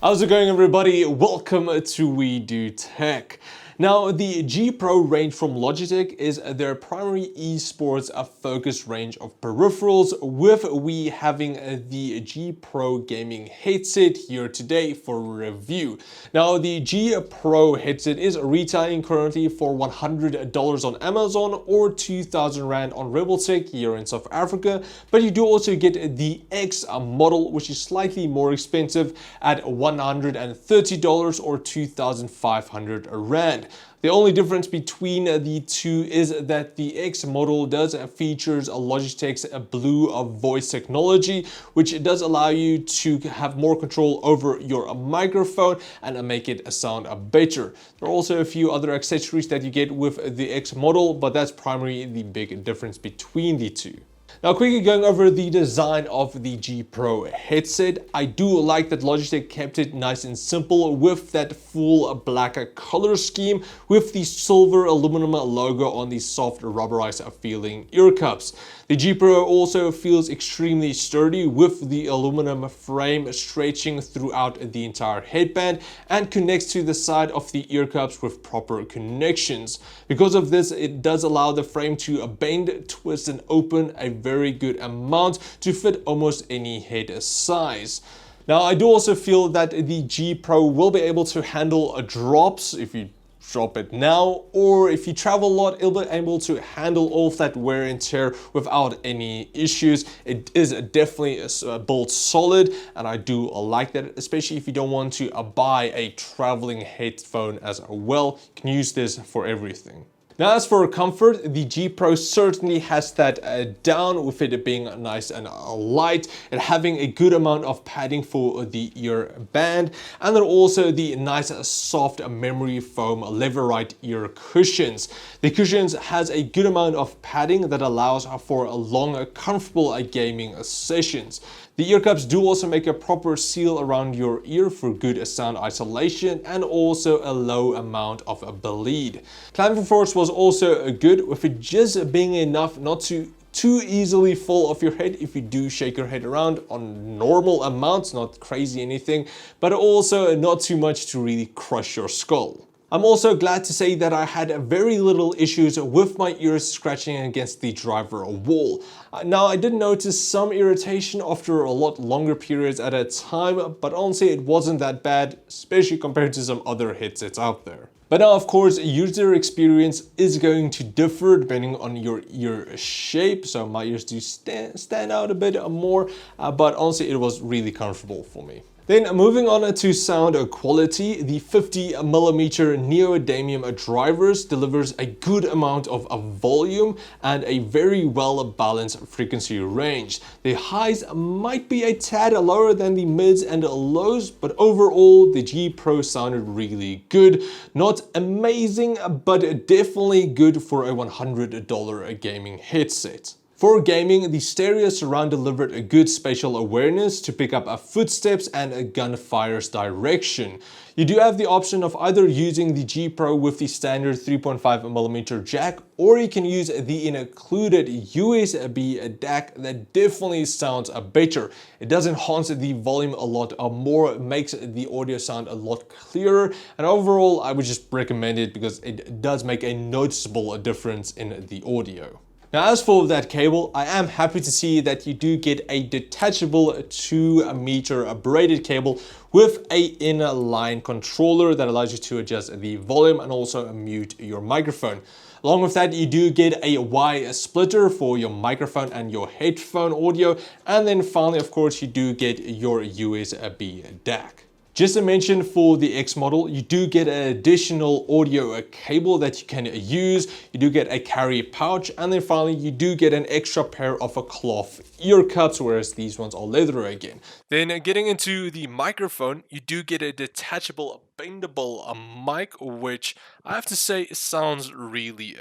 How's it going, everybody? Welcome to We Do Tech. Now, the G Pro range from Logitech is their primary esports focused range of peripherals, with we having the G Pro gaming headset here today for review. Now, the G Pro headset is retailing currently for $100 on Amazon or 2,000 Rand on Rebeltech here in South Africa, but you do also get the X model, which is slightly more expensive at $130 or 2,500 Rand. The only difference between the two is that the X model does features Logitech's Blue voice technology, which does allow you to have more control over your microphone and make it sound better. There are also a few other accessories that you get with the X model, but that's primarily the big difference between the two. Now, quickly going over the design of the G Pro headset, I do like that Logitech kept it nice and simple with that full black color scheme with the silver aluminum logo on the soft rubberized feeling ear cups. The G Pro also feels extremely sturdy with the aluminum frame stretching throughout the entire headband and connects to the side of the ear cups with proper connections. Because of this, it does allow the frame to bend, twist and open a very good amount to fit almost any head size. Now, I do also feel that the G Pro will be able to handle drops if you drop it now, or if you travel a lot, it'll be able to handle all of that wear and tear without any issues. It is definitely built solid, and I do like that, especially if you don't want to buy a traveling headphone as well. You can use this for everything. Now, as for comfort, the G Pro certainly has that down, with it being nice and light and having a good amount of padding for the ear band, and then also the nice soft memory foam leatherite ear cushions. The cushions has a good amount of padding that allows for long, comfortable gaming sessions. The ear cups do also make a proper seal around your ear for good sound isolation and also a low amount of bleed. Clamping force was also good, with it just being enough not to too easily fall off your head if you do shake your head around on normal amounts, not crazy anything, but also not too much to really crush your skull. I'm also glad to say that I had very little issues with my ears scratching against the driver wall. Now, I did notice some irritation after a lot longer periods at a time, but honestly it wasn't that bad, especially compared to some other headsets out there. But now, of course, user experience is going to differ depending on your ear shape, so my ears do stand out a bit more, but honestly it was really comfortable for me. Then moving on to sound quality, the 50mm neodymium drivers delivers a good amount of volume and a very well balanced frequency range. The highs might be a tad lower than the mids and lows, but overall the G Pro sounded really good. Not amazing, but definitely good for a $100 gaming headset. For gaming, the stereo surround delivered a good spatial awareness to pick up footsteps and a gunfire's direction. You do have the option of either using the G Pro with the standard 3.5mm jack, or you can use the included USB DAC that definitely sounds better. It does enhance the volume a lot more, makes the audio sound a lot clearer, and overall I would just recommend it because it does make a noticeable difference in the audio. Now, as for that cable, I am happy to see that you do get a detachable 2-meter braided cable with a inline controller that allows you to adjust the volume and also mute your microphone. Along with that, you do get a Y splitter for your microphone and your headphone audio, and then finally, of course, you do get your USB DAC. Just to mention, for the X model, you do get an additional audio cable that you can use. You do get a carry pouch, and then finally you do get an extra pair of cloth ear cups, whereas these ones are leather again. Then getting into the microphone, you do get a detachable bendable mic, which I have to say sounds really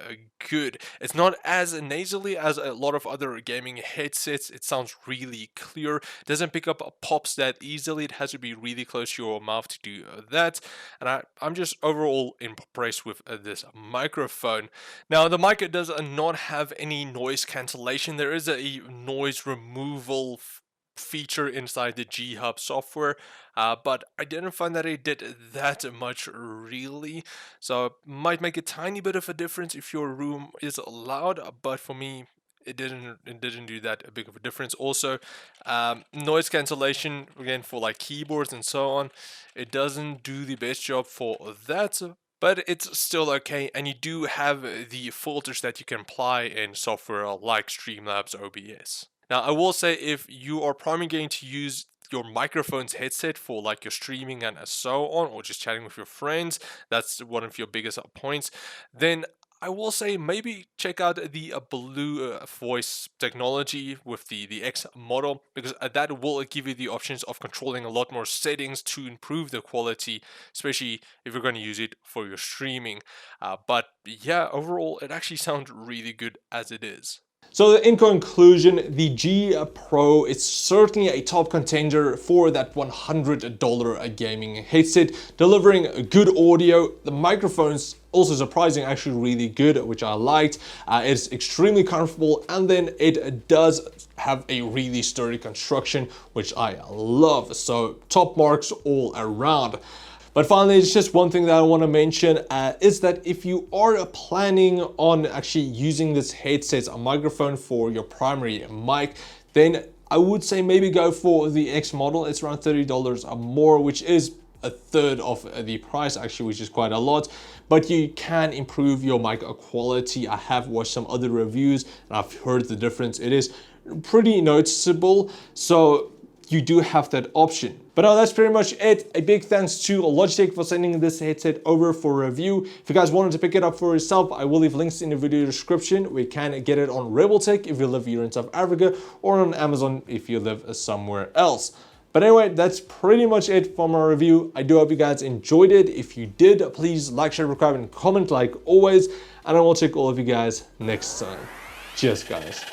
good. It's not as nasally as a lot of other gaming headsets. It sounds really clear. It doesn't pick up pops that easily. It has to be really close to your mouth to do that. And I'm just overall impressed with this microphone. Now, the mic does not have any noise cancellation. There is a noise removal feature inside the G Hub software, but I didn't find that it did that much really. So it might make a tiny bit of a difference if your room is loud, but for me, it didn't do that big of a difference. Also, noise cancellation again for like keyboards and so on, it doesn't do the best job for that. But it's still okay, and you do have the filters that you can apply in software like Streamlabs OBS. Now, I will say if you are primarily going to use your microphone's headset for like your streaming and so on, or just chatting with your friends, that's one of your biggest points, then I will say maybe check out the Blue voice technology with the X model, because that will give you the options of controlling a lot more settings to improve the quality, especially if you're going to use it for your streaming. But yeah, overall, it actually sounds really good as it is. So in conclusion, the G Pro is certainly a top contender for that $100 gaming headset, delivering good audio. The microphone's also surprising, actually really good, which I liked. It's extremely comfortable, and then it does have a really sturdy construction, which I love. So top marks all around. But finally, it's just one thing that I want to mention is that if you are planning on actually using this headset as a microphone for your primary mic, then I would say maybe go for the X model. It's around $30 or more, which is a third of the price actually, which is quite a lot. But you can improve your mic quality. I have watched some other reviews and I've heard the difference. It is pretty noticeable. So you do have that option. But now that's pretty much it. A big thanks to Logitech for sending this headset over for review. If you guys wanted to pick it up for yourself, I will leave links in the video description. We can get it on Rebeltech if you live here in South Africa, or on Amazon if you live somewhere else. But anyway, that's pretty much it for my review. I do hope you guys enjoyed it. If you did, please like, share, subscribe, and comment like always. And I will check all of you guys next time. Cheers, guys.